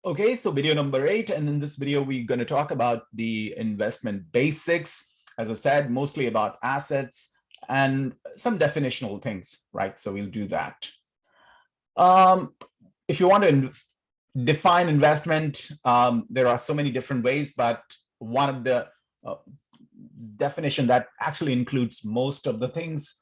Okay, so video number 8, and in this video, we're going to talk about the investment basics. As I said, mostly about assets and some definitional things, right? So we'll do that. Um, if you want to define investment, there are so many different ways, but one of the uh, definition that actually includes most of the things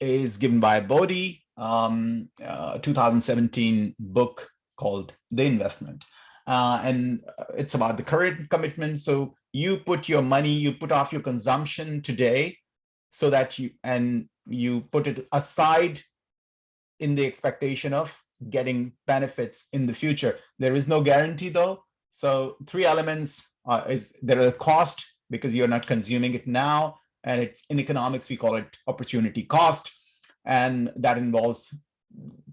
is given by Bodhi, 2017 book called The Investment. And it's about the current commitment. So you put your money, you put off your consumption today so that you put it aside in the expectation of getting benefits in the future. There is no guarantee though. So three elements is there a cost because you're not consuming it now. And it's in economics, we call it opportunity cost. And that involves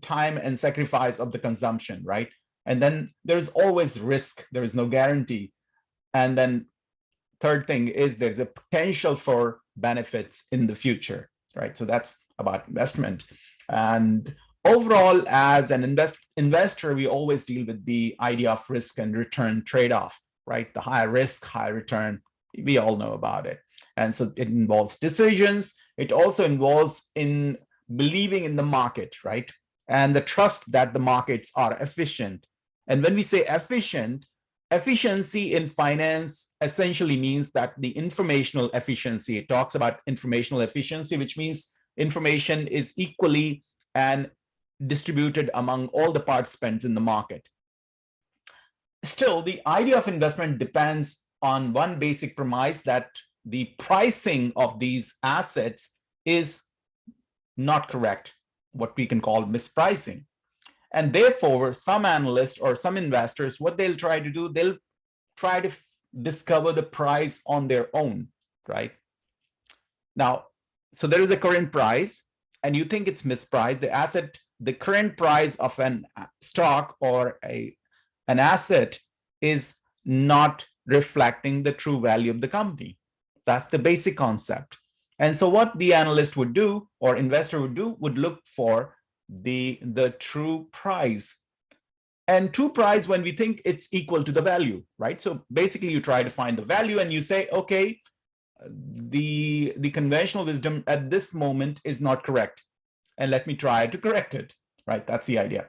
time and sacrifice of the consumption, right? And then there's always risk. There is no guarantee. And then third thing is there's a potential for benefits in the future, right? So that's about investment. And overall, as an investor, we always deal with the idea of risk and return trade-off, right? The higher risk, high return, we all know about it. And so it involves decisions. It also involves in believing in the market, right? And the trust that the markets are efficient. And when we say efficient, efficiency in finance essentially means that the informational efficiency, it talks about informational efficiency, which means information is equally and distributed among all the participants in the market. Still, the idea of investment depends on one basic premise that the pricing of these assets is not correct, what we can call mispricing. And therefore, some analysts or some investors, what they'll try to do, they'll try to discover the price on their own, right? Now, so there is a current price, and you think it's mispriced. The asset, the current price of an stock or an asset is not reflecting the true value of the company. That's the basic concept. And so what the analyst would do or investor would do would look for the true price. And true price when we think it's equal to the value, right? So basically you try to find the value and you say, okay, the conventional wisdom at this moment is not correct. And let me try to correct it, right? That's the idea.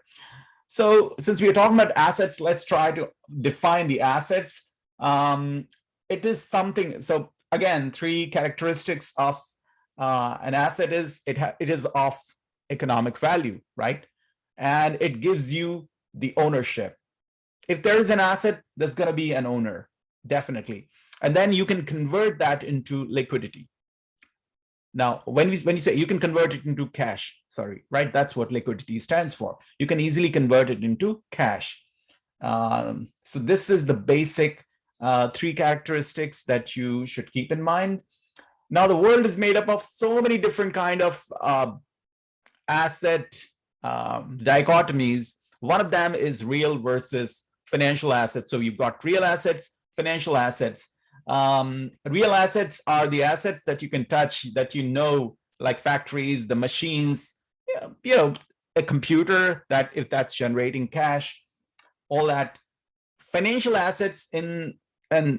So since we are talking about assets, let's try to define the assets. It is something, so again, three characteristics of an asset is it is of economic value, right? And it gives you the ownership. If there is an asset, there's going to be an owner, definitely. And then you can convert that into liquidity. Now, when you say you can convert it into cash, sorry, right? That's what liquidity stands for. You can easily convert it into cash. So this is the basic three characteristics that you should keep in mind. Now, the world is made up of so many different kind of asset dichotomies. One of them is real versus financial assets. So you've got real assets, financial assets. Real assets are the assets that you can touch, that you know, like factories, the machines, you know, a computer that if that's generating cash, all that. Financial assets and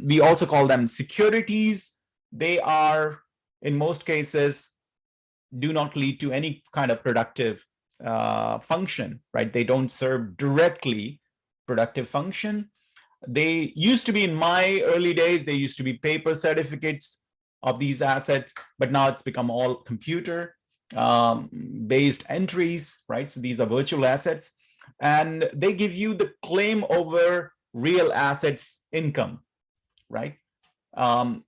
we also call them securities. They are, in most cases, do not lead to any kind of productive function, right? They don't serve directly productive function. They used to be, in my early days, they used to be paper certificates of these assets, but now it's become all computer based entries, right? So these are virtual assets, and they give you the claim over real assets income, right?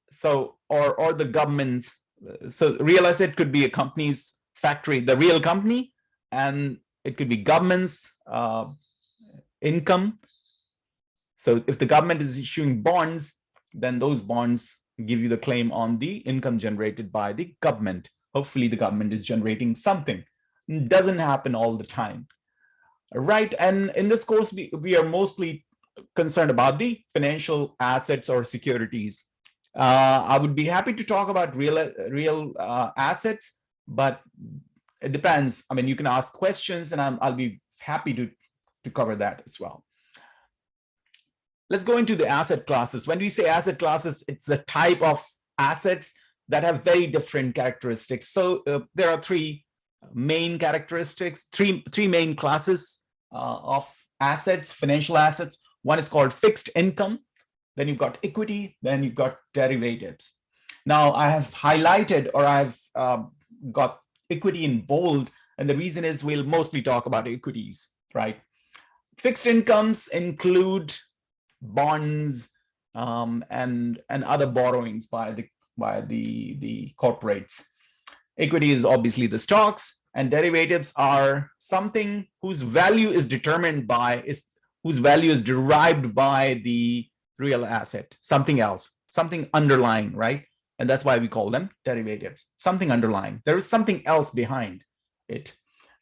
So, or the government's, so real asset could be a company's factory, the real company, and it could be government's income. So if the government is issuing bonds, then those bonds give you the claim on the income generated by the government. Hopefully the government is generating something. It doesn't happen all the time, right? And in this course, we are mostly concerned about the financial assets or securities. I would be happy to talk about real assets, but it depends. I mean, you can ask questions and I'll be happy to cover that as well. let's go into the asset classes. When we say asset classes, it's a type of assets that have very different characteristics. So there are three main characteristics, three main classes of assets, financial assets. One is called fixed income, then you've got equity, then you've got derivatives. Now I have highlighted, or I've got equity in bold, and the reason is we'll mostly talk about equities, right? Fixed incomes include bonds and other borrowings by the corporates. Equity is obviously the stocks, and derivatives are something whose value is determined by, whose value is derived by the real asset, something else, something underlying, right? And that's why we call them derivatives, something underlying. There is something else behind it.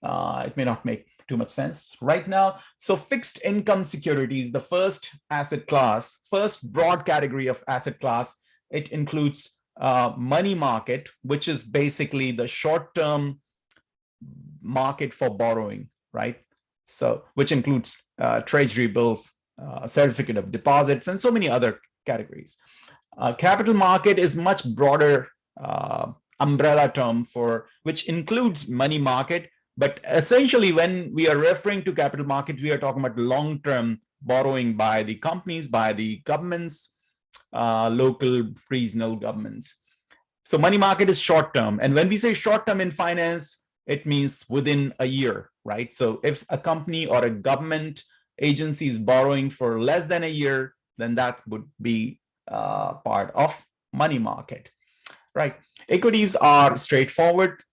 It may not make too much sense right now. So fixed income securities, the first asset class, first broad category of asset class, it includes money market, which is basically the short-term market for borrowing, right? So which includes treasury bills, certificate of deposits, and so many other categories. Capital market is much broader umbrella term for which includes money market, but essentially when we are referring to capital market, we are talking about long-term borrowing by the companies, by the governments, local, regional governments. So money market is short-term, and when we say short-term in finance, it means within a year, right? So if a company or a government agency is borrowing for less than a year, then that would be part of money market, right? Equities are straightforward.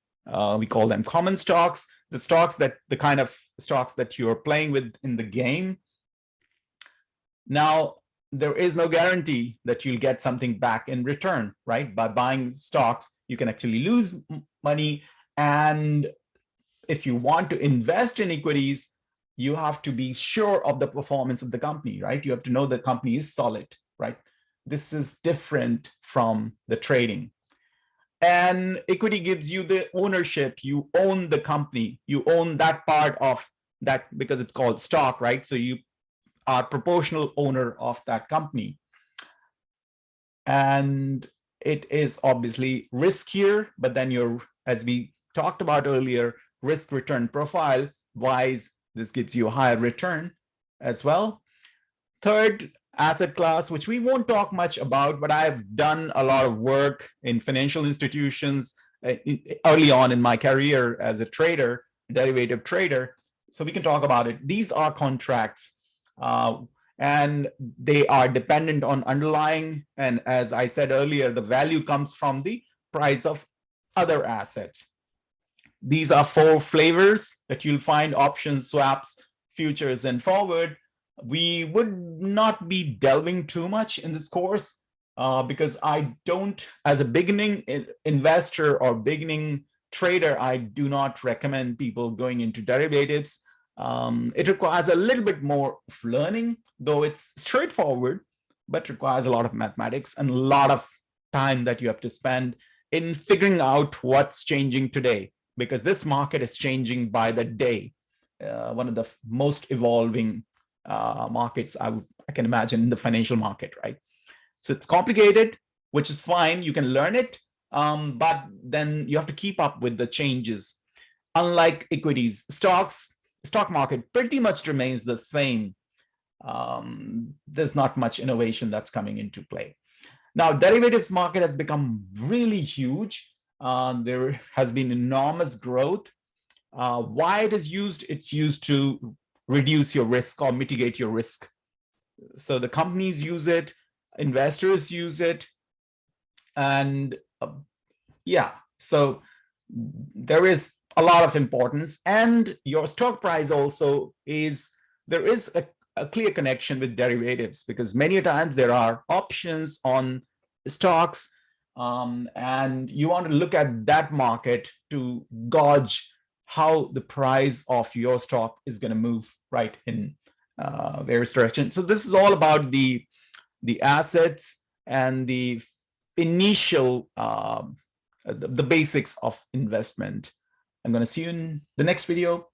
We call them common stocks, the kind of stocks that you're playing with in the game. Now, there is no guarantee that you'll get something back in return, right? By buying stocks, you can actually lose money. And if you want to invest in equities, you have to be sure of the performance of the company, right? You have to know the company is solid, right? This is different from the trading. And equity gives you the ownership. You own the company. You own that part of that because it's called stock, right? So you are proportional owner of that company. And it is obviously riskier, but then you're, as we talked about earlier, risk return profile wise, this gives you a higher return as well. Third asset class, which we won't talk much about, but I've done a lot of work in financial institutions early on in my career as a trader, derivative trader. So we can talk about it. These are contracts, and they are dependent on underlying. And as I said earlier, the value comes from the price of other assets. These are four flavors that you'll find: options, swaps, futures, and forward. We would not be delving too much in this course because I don't, as a beginning investor or beginning trader, I do not recommend people going into derivatives. It requires a little bit more of learning, though it's straightforward, but requires a lot of mathematics and a lot of time that you have to spend in figuring out what's changing today, because this market is changing by the day. One of the most evolving markets I can imagine in the financial market, right? So it's complicated, which is fine. You can learn it, but then you have to keep up with the changes. Unlike equities, stock market pretty much remains the same. There's not much innovation that's coming into play. Now, derivatives market has become really huge. There has been enormous growth. Why it is used? It's used to reduce your risk or mitigate your risk. So the companies use it, investors use it, and yeah, so there is a lot of importance. And your stock price also is, there is a clear connection with derivatives, because many times there are options on stocks, and you want to look at that market to gauge how the price of your stock is going to move, right, in various directions. So this is all about the assets and the initial, the basics of investment. I'm going to see you in the next video.